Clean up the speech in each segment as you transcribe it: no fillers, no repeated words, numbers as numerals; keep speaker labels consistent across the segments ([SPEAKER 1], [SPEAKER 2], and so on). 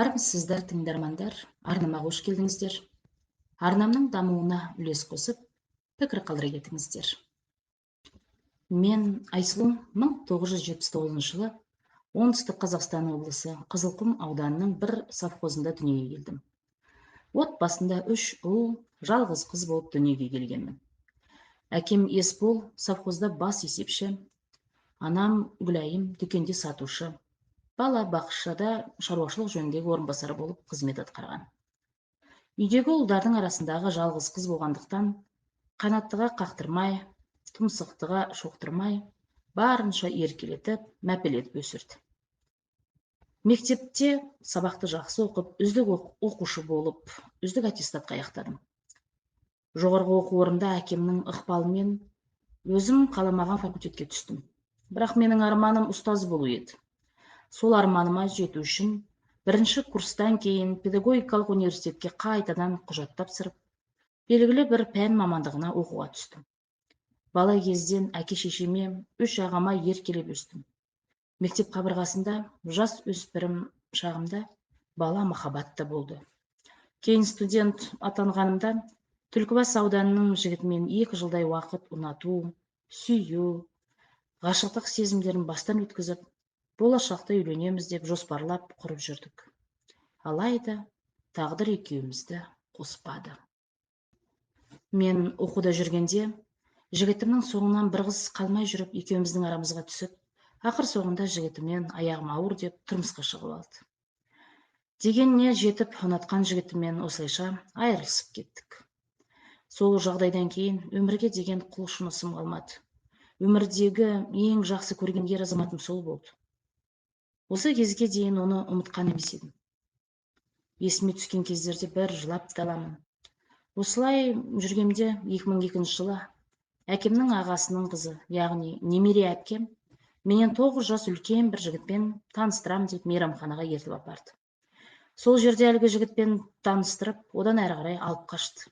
[SPEAKER 1] Армысыздар тыңдармандар, арнама қош келдіңіздер. Арнамның дамуына үлес қосып, пікір қалдыра кетіңіздер. Мен Айсұлу 1979 жылы Оңтүстік Қазақстан облысы Қызылқұм ауданының бір совхозында дүниеге келдім. Отбасында 3 ұл, жалғыз қыз болып дүниеге келгенмін. Әкем Есбол совхозда бас есепші, анам Гүлайым дүкенде сатушы, бала бақшада шаруашылық жөніндегі орынбасары болып қызмет атқарған. Үйдегі ұлдардың арасындағы жалғыз қыз болғандықтан, қанаттыға қақтырмай, тұмсықтыға шоқтырмай, барынша еркелетіп, мәпелетіп өсірді. Мектепте сабақты жақсы оқып, үздік оқушы болып, үздік аттестатқа аяқтадым. Жоғарғы оқу орнында әкемнің ықпалымен өзім қаламаған факультетке түстім. Бірақ менің арманым ұстаз болу еді. Сол арманыма жету үшін бірінші курстан кейін педагогикалық университетке қайтадан құжат тапсырып, белгілі бір пән мамандығына оқуға түстім. Бала кезден әке-шешеме, 3 ағама еркелеп өстім. Мектеп қабырғасында жас өспірім шағымда бала махаббатта болды. Кейін студент атанғанымда Түлкібас ауданының жігітімен 2 жылдай уақыт ұнату, сүйу, ғашықтық сезімдерін бастан өткізіп, болашақта үйленеміз деп жоспарлап құрып жүрдік. Алайда тағдыр екеумізді қоспады. Мен оқуда жүргенде жігітімнің соңынан бір қыз қалмай жүріп, екеуміздің арамызға түсіп, ақыр соңында жігітімен аяғым ауыр деп тұрмысқа шығып алды. Дегеніне жетіп ұнатқан жігітімен осылайша айырылысып кеттік. Сол жағдайдан кейін өмірге деген құлшынысым қалмады. Өмірдегі ең жақсы көрген ер азаматым сол болды. Осы кезге дейін оны ұмытқан емес едім. Есіме түскен кездерде бір жылап таламын. Осылай жүргенде 2002 жылы әкемнің ағасының қызы, яғни немере әпкем, менен 9 жас үлкен бір жігітпен таныстырам деп мейрамханаға ертіп апарды. Сол жерде әлгі жігітпен таныстырып, одан әрі қарай алып қашты.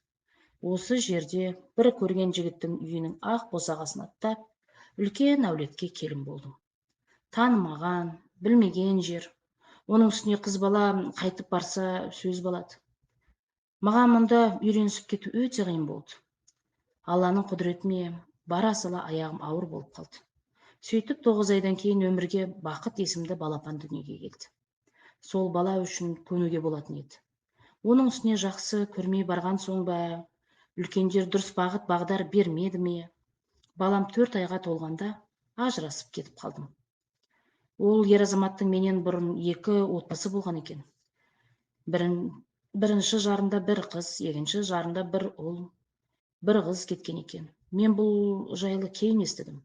[SPEAKER 1] Осы жерде бір көрген жігіттің үйінің ақ босағасын аттап, үлкен әулетке келін болдым. Танымаған, білмеген жер. Оның үстіне қыз бала қайтып барса сөз болады. Маған мұнда үйренісіп кету өте қиын болды. Алланың құдіретіне бара сала аяғым ауыр болып қалды. Сөйтіп 9 айдан кейін өмірге Бақыт есімді балапан дүниеге келді. Сол бала үшін көнуге болатын еді. Оның үстіне жақсы көрмей барған соң ба, үлкендер дұрыс бағыт бағдар бермеді ме? Балам 4 айға толғанда ажырасып кетіп қалдым. Ол ер азаматтың менен бұрын 2 отбасы болған екен. Бірінші жарында бір қыз, екінші жарында бір ұл, бір қыз кеткен екен. Мен бұл жайлы кейін естідім.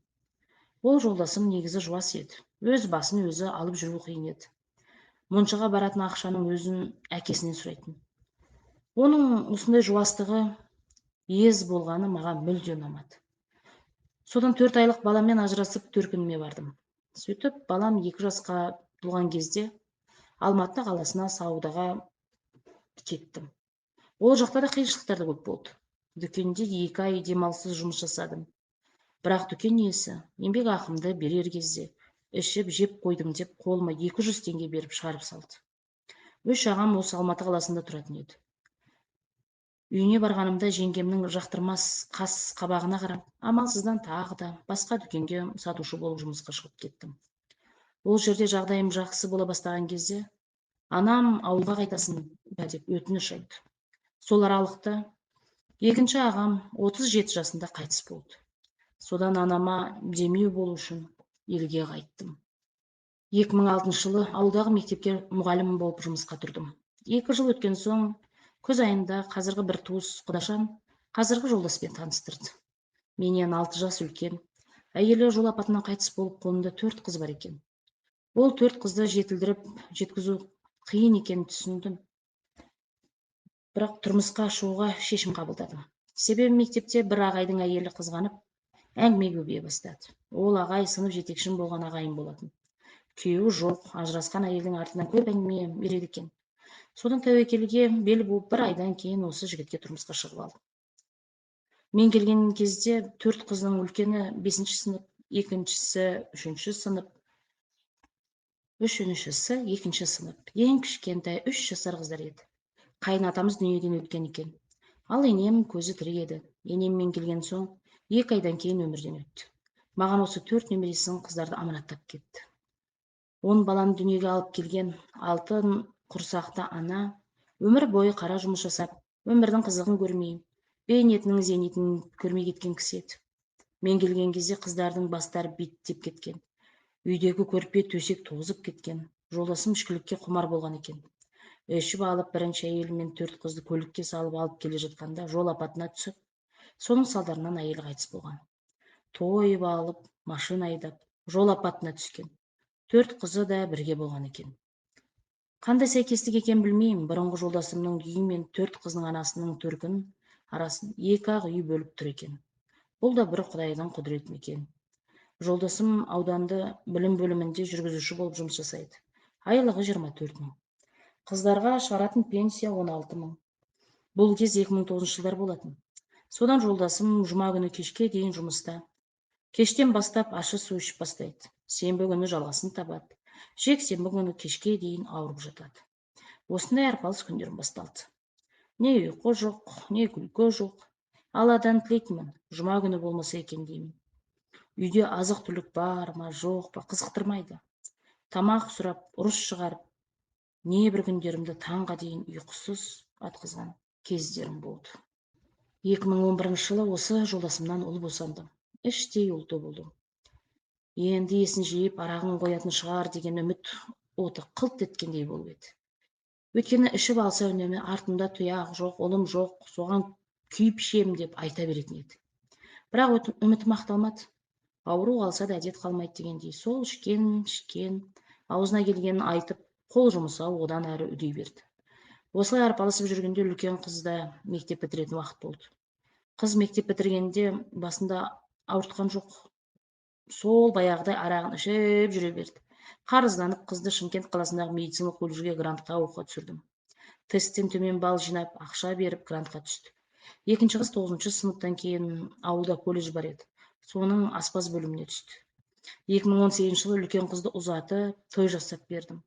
[SPEAKER 1] Ол жолдасым негізі жуас еді. Өз басын өзі алып жүру қиын еді. Моншаға баратын ақшаның өзін әкесінен сұрайтын. Оның осындай жуастығы, ез болғаны маған мүлде ұнамады. Содан 4 айлық баламен ажырасып төркініме бардым. Сөйтіп, балам 2 жасқа толған кезде Алматы қаласына саудаға кеттім. Ол жақта да қиыншылықтар көп болды. Дүкенде 2 ай демалыссыз жұмыс жасадым. Бірақ дүкен иесі еңбек ақымды берер кезде ішіп жеп қойдым деп қолыма 200 теңге беріп шығарып салды. 3 ағам осы Алматы қаласында тұратын еді. Үйіне барғанымда жеңгемнің жақтырмас қас қабағына қарап, амалсыздан тағы да басқа дүкенге сатушы болып жұмысқа шығып кеттім. Ол жерде жағдайым жақсы бола бастаған кезде анам ауылға қайтасын ба деп өтініш айтты. Сол аралықта екінші ағам 37 жасында қайтыс болды. Содан анама демеу болу үшін елге қайттым. 2006 жылы ауылдағы мектепке мұғалім болып жұмысқа тұрдым. 2 жыл өткен соң күз айында қазіргі бір туыс құдашам қазіргі жолдаспен таныстырды. Менен 6 жас үлкен. Әйелі жол апатынан қайтыс болып, қолында 4 қыз бар екен. Ол 4 қызды жетілдіріп жеткізу қиын екенін түсіндім. Бірақ тұрмысқа шығуға шешім қабылдадым. Себебі мектепте бір ағайдың әйелі қызғанып, әңгіме көбейе бастады. Ол ағай сынып жетекшім болған ағайын болатын. Күйеуі жоқ, ажырасқан әйелдің артынан көп әңгіме береді екен. Содан тәуекелге бел буып, бір айдан кейін осы жігітке тұрмысқа шығып алдым. Мен келген кезде 4 қыздың үлкені 5-ші сынып, екіншісі 3-ші сынып. Үшіншісі 2 сынып. Ең кішкентай 3 жасар қыздар еді. Қайын атамыз дүниеден өткен екен. Ал енем көзі тірі еді. Енеммен келген соң 2 айдан кейін өмірден өтті. Маған осы 4 немересін қыздарды аманаттап кетті. 10 баланы дүниеге алып келген алтын құрсақты ана өмір бойы қара жұмыс жасап, өмірдің қызығын көрмей, бейнетінің зейнетін көрмей кеткен кісі еді. Мен келген кезде қыздардың бастары биттеп кеткен. Үйдегі көрпе төсек тозып кеткен. Жолдасым ішкілікке құмар болған екен. Ішіп алып бірінші әйелімен 4 қызды көлікке салып алып келе жатқанда жол апатына түсіп, соның салдарынан әйелі қайтыс болған. Тойып алып, машина айдап, жол апатына түскен. 4 қызы да бірге болған екен. Қандай сәйкестік екен білмеймін, бұрынғы жолдасымның үйі мен 4 қызының анасының төркін арасын 2-ақ үй бөліп тұр екен. Бұл да бір Құдайдың құдіреті екен. Жолдасым ауданды білім бөлімінде жүргізуші болып жұмыс жасайды. Айлығы 24 мың. Қыздарға шығаратын пенсия 16 мың. Бұл кез 2009 жылдар болатын. Содан жолдасым жұма күні кешке дейін жұмыста. Кештен бастап ащы су ішіп бастайды. Сенбі күні жалғасын табады. Жексенбі күні кешке дейін ауырып жатады. Осындай арпалыс күндерім басталды. Не ұйқы жоқ, не күлкі жоқ. Алладан тілейтінмін, жұма күні болмаса екен деймін. Үйде азық түлік бар ма, жоқ па, қызықтырмайды. Тамақ сұрап, ұрыс шығарып, небір күндерімді таңға дейін ұйқысыз атқызған кездерім болды. 2011 жылы осы жолдасымнан ұл босандым. Іштей ұлты болдым. Енді есін жиып арағын қоятын шығар деген үміт оты қылт еткендей болып еді. Өйткені ішіп алса үнемі артымда тұяқ жоқ, ұлым жоқ, соған күйіп ішем деп айта беретін еді. Бірақ үмітім ақталмады. Ауру қалса да әдет қалмайды дегендей, сол ішкен, аузына келгенін айтып, қол жұмсау одан әрі үдей берді. Осылай арпалысып жүргенде үлкен қызда мектеп бітіретін уақыт болды. Қыз мектеп бітіргенде басында ауыртқан жоқ. Сол баяғыдай арағын ішіп жүре берді. Қарызданып, қызды Шымкент қаласындағы медициналық колледжге грантқа оқуға түсірдім. Тесттен төмен балл жинап, ақша беріп грантқа түсті. Екінші қыз 9 сыныптан кейін ауылда колледж бар еді. Соның аспаз бөліміне түсті. 2018 жылы үлкен қызды ұзатып, той жасап бердім.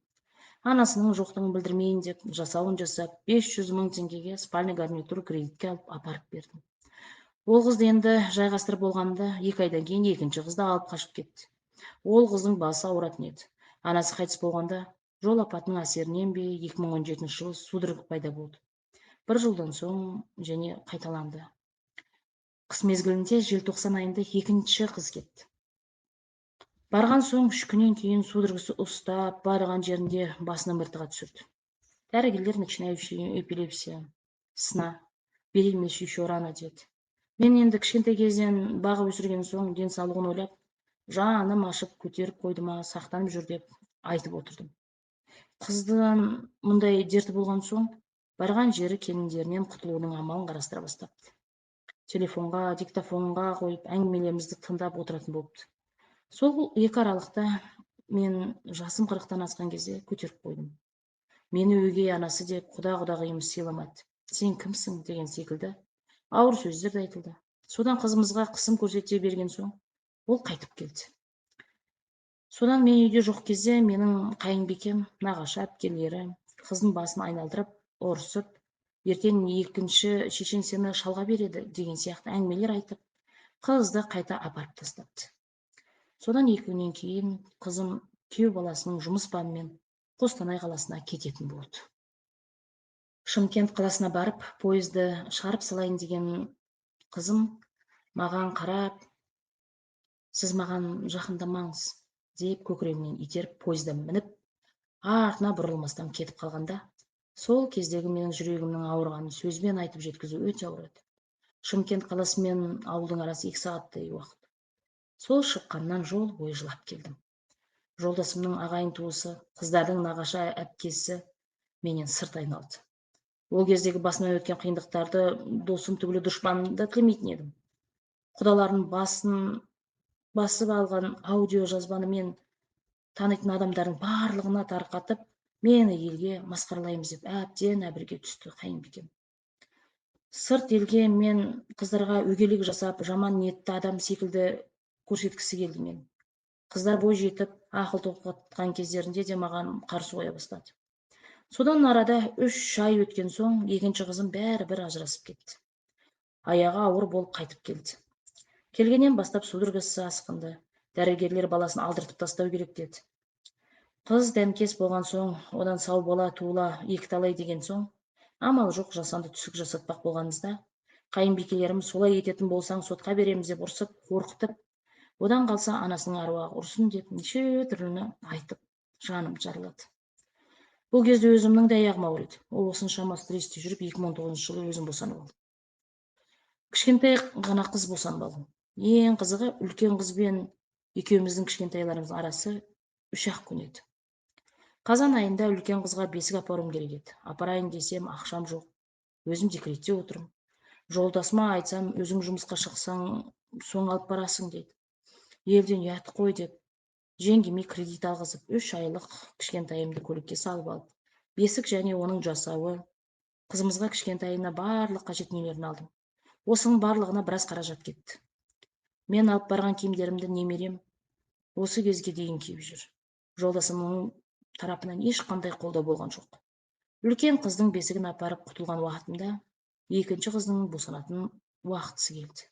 [SPEAKER 1] Анасының жоқтығын білдірмейін деп, жасауын жасап, 500 мың теңгеге спальный гарнитур кредитке алып апарып бердім. Ол қызды енді жайғастырып болғанда 2 айдан кейін екінші қызды алып қашып кетті. Ол қыздың басы ауыратын еді. Анасы қайтыс болғанда жол апатының әсерінен бе 2017 жылы судорог пайда болды. 1 жылдан соң және қайталанды. Қыс мезгілінде желтоқсан айында екінші қыз кетті. Барған соң 3 күннен кейін судорогысы ұстап, барған жерінде басына мыртыға түсірді. Дәрігерлер начинающая эпилепсия, сна, беременность еще рано деді. Мен енді кішкентай кезден бағып өсірген соң денсаулығын ойлап, жаным ашып көтеріп қойды ма, сақтанып жүр деп айтып отырдым. Қыздан мұндай дерті болған соң, барған жері келіндерінен құтылудың амалын қарастыра бастапты. Телефонға, диктофонға қойып, әңгімелерімізді тыңдап отыратын болыпты. Сол 2 аралықта мен жасым 40-тан асқан кезде көтеріп қойдым. Мені өгей анасы деп құда-құдағиымыз сыйламады. Сен кімсің деген секілді ауыр сөздер де айтылды. Содан қызымызға қысым көрсете берген соң, ол қайтып келді. Содан мен үйде жоқ кезде менің қайынбикем, нағашы әпкелері қыздың басын айналдырып, ұрысып, ертең екінші шешең сені шалға береді деген сияқты әңгімелер айтып, қызды қайта апарып тастапты. Содан 2 күннен кейін қызым күйеу баласының жұмыс бабымен Қостанай қаласына кететін болды. Шымкент қаласына барып, пойызды шығарып салайын деген қызым маған қарап, сіз маған жақындамаңыз деп көкірегімнен итеріп пойыздан мініп, артына бұрылмастан кетіп қалғанда, сол кездегі менің жүрегімнің ауырғанын сөзбен айтып жеткізу өте ауыр еді. Шымкент қаласы мен ауылдың арасы 2 сағаттай уақыт. Сол шыққаннан жол бойы жылап келдім. Жолдасымның ағайын туысы, қыздардың нағашы әпкесі менен сырт айналды. Ол кездегі басымнан өткен қиындықтарды досым түгілі дұшпаным да тілемейтін едім. Құдалардың басып алған аудио жазбаны мен танитын адамдардың барлығына тарқатып, мені елге масқаралаймыз деп әбден әбірге түсті қайынбикем. Сырт елге мен қыздарға өгейлік жасап, жаман ниетті адам секілді көрсеткісі келді мен. Қыздар бой жетіп, Ақыл тоқтатқан кездерінде де маған қарсы қоя бастады. Содан арада 3 ай өткен соң екінші қызым бәрібір ажырасып кетті. Аяғы ауыр болып қайтып келді. Келгеннен бастап судорогасы асқынды. Дәрігерлер баласын алдыртып тастау керек деді. Қыз дәмкес болған соң, одан сау бола туыла екіталай деген соң, амал жоқ жасанды түсік жасатпақ болғанымызда, қайынбикелерім солай ететін болсаң сотқа береміз деп ұрсып, қорқытып, одан қалса анасының аруағы ұрсын деп неше түрліні айтып, жаным жарылады. Бұл кезде өзімнің де аяғым ауырды. Ол осыншама стрессте жүріп 2019 жылы өзім босанып алдым. Кішкентай ғана қыз босанып алдым. Ең қызығы, үлкен қызбен екеуміздің кішкентайларымыздың арасы 3-ақ күн еді. Қазан айында үлкен қызға бесік апаруым керек еді. Апарайын десем, ақшам жоқ. Өзім декретте отырмын. Жолдасыма айтсам, өзің жұмысқа шықсаң, соң алып барасың дейді. Елден ұят қой деп, жеңгеме кредит алғызып, 3 айлық кішкентайымды көлікке салып алып, бесік және оның жасауы, қызымызға кішкентайына барлық қажет нелерін алдым. Осының барлығына біраз қаражат кетті. Мен алып барған киімдерімді немерем осы кезге дейін киіп жүр. Жолдасымның тарапынан ешқандай қолдау болған жоқ. Үлкен қыздың бесігін апарып құтылған уақытымда, екінші қыздың босанатын уақытысы келді.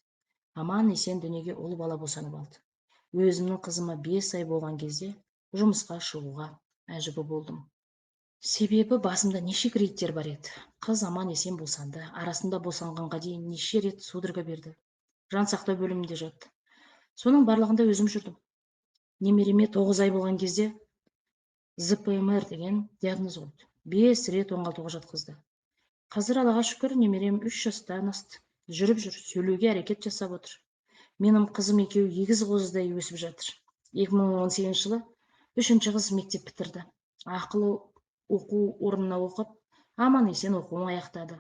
[SPEAKER 1] Аман есен дүниеге ұл бала босанып алды. Өзімнің қызыма 5 ай болған кезде жұмысқа шығуға мәжбүр болдым. Себебі басымда неше кредиттер бар еді. Қыз аман есен босанды. Арасында босанғанға дейін неше рет судорога берді. Жан сақтау бөлімінде жатты. Соның барлығында өзім жүрдім. Немереме 9 ай болған кезде ЗПМР деген диагноз қойды. 5 рет оңалтуға жатқызды. Қазір Аллаға шүкір, немерем 3 жастан асты. Жүріп жүр, сөйлеуге әрекет жасап отыр. Менің қызым екеуі егіз қозыдай өсіп жатыр. 2018 жылы 3-ші қыз мектеп бітірді. Ақылы оқу орнына оқып, аман есен оқуын аяқтады.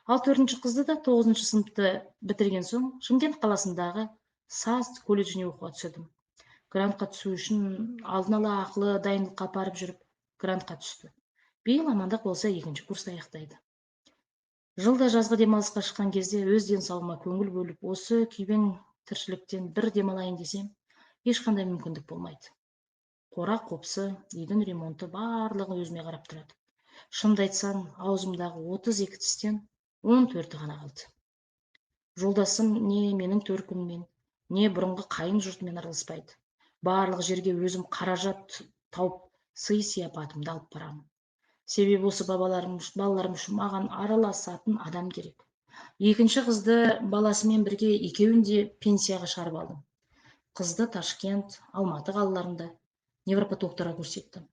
[SPEAKER 1] Ал 4-ші қызды да 9-ші сыныпты бітірген соң Шымкент қаласындағы САС колледжіне оқуға түсірдім. Грантқа түсу үшін алдын ала ақылы дайындыққа апарып жүріп, грантқа түсті. Биыл амандық болса 2-ші курсты аяқтайды. Жылда жазғы демалысқа шыққан кезде өз денсаулығыма көңіл бөліп, осы күйбең тіршіліктен бір демалайын десем, ешқандай мүмкіндік болмайды. Қора қопсы, үйдің ремонты барлығы өзіме қарап тұрады. Шынымды айтсам, аузымдағы 32 тістен 14-і ғана қалды. Жолдасым не менің төркініммен, не бұрынғы қайын жұртымен араласпайды. Барлық жерге өзім қаражат тауып, сый-сияпатымды алып барамын. Себебі осы балаларым үшін маған араласатын адам керек. 2-ші қызды баласымен бірге екеуін де пенсияға шығарып алдым. Қызды Ташкент, Алматы қалаларында невропатологтарға көрсеттім.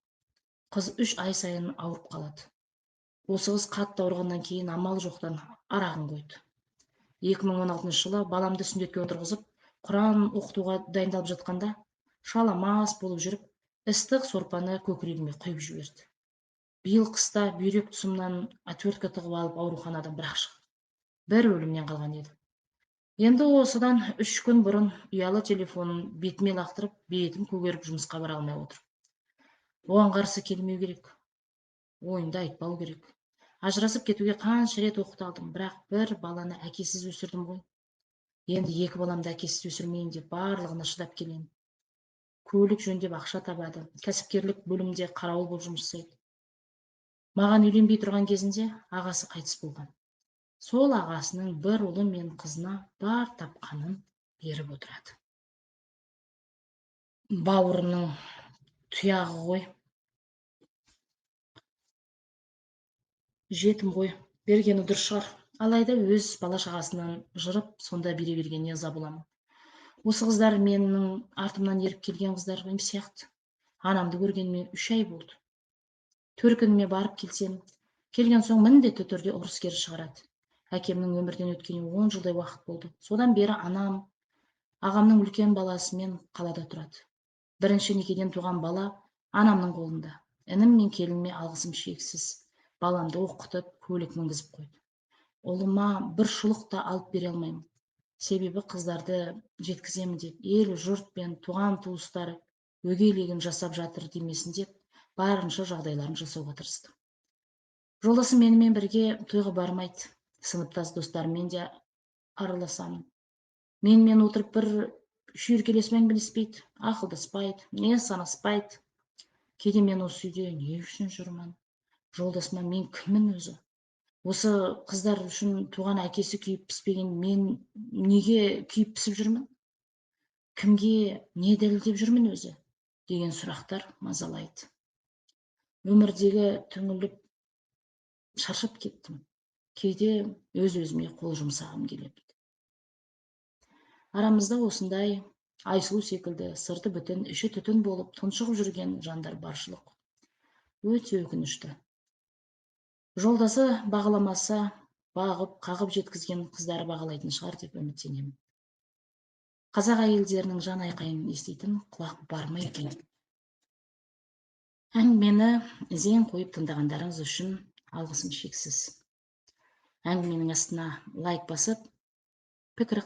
[SPEAKER 1] Қыз 3 ай сайын ауырып қалады. Осы қыз қатты ауырғаннан кейін амал жоқтан арағын қойды. 2016 жылы баламды сүндетке отырғызып, Құран оқытуға дайындалып жатқанда, шаламас болып жүріп, ыстық сорпаны көкірегіме құйып жіберді. Биыл қыста бүйрек тұсымнан отвертка тығып алып ауруханадан бір-ақ шықты. Бір өлімнен қалған еді. Енді осыдан 3 күн бұрын ұялы телефонын бетіме лақтырып, бетім көгеріп жұмысқа бара алмай отыр. Оған қарсы келмеу керек. Ойында айтпау керек. Ажырасып кетуге қанша рет оқталдым, бірақ бір баланы әкесіз өсірдім ғой. Енді 2 баламды әкесіз өсірмейін деп барлығына шыдап келемін. Көлік жөндеп ақша табады, кәсіпкерлік бөлімде қарауыл болып жұмыс жасайды. Маған үйленбей тұрған кезінде ағасы қайтыс болған. Сол ағасының бір ұлы мен қызына бар тапқанын беріп отырады. Бауырының тұяғы ғой. Жетім ғой, бергені дұрыс шығар. Алайда өз бала-шағасынан жырып, сонда бере бергеніне ыза боламын. Осы қыздар менің артымнан еріп келген қыздар емес сияқты. Анамды көргеніме 3 ай болды. Төркініме барып келсем, келген соң міндетті түрде ұрыс-керіс шығарады. Әкемнің өмірден өткеніне 10 жылдай уақыт болды. Содан бері анам ағамның үлкен баласымен қалада тұрады. Бірінші некеден туған бала анамның қолында. Інім мен келініме алғысым шексіз. Баламды оқытып, көлік мінгізіп қойды. Ұлыма бір шұлық та алып бере алмаймын. Себебі қыздарды жеткіземін деп, ел жұрт пен туған туыстары өгейлігін жасап жатыр демесін деп, барынша жағдайларын жасауға тырыстым. Жолдасым менімен бірге тойға бармайды. Сыныптас достарыммен де араласамын. Менімен отырып бір шүйіркелесіп әңгімелеспейді, ақылдаспайды, не санаспайды. Кейде мен осы үйде не үшін жүрмін? Жолдасыма мен кіммін өзі? Осы қыздар үшін туған әкесі күйіп піспеген мен неге күйіп пісіп жүрмін? Кімге не дәлелдеп жүрмін өзі? Деген сұрақтар мазалайды. Өмірдегі түңіліп шаршап кеттім. Кейде өз-өзіме қол жұмсағым келеді. Арамызда осындай Айсұлу секілді сырты бүтін, іші түтін болып тұншығып жүрген жандар баршылық. Өте өкінішті. Жолдасы бағаламаса, бағып, қағып жеткізген қыздары бағалайтын шығар деп үміттенемін. Қазақ әйелдерінің жан айқайын еститін құлақ бар ма екен? Әңгімені зең қойып тыңдағандарыңыз үшін алғысым шексіз. Әңгіменің астына лайк басып, пікір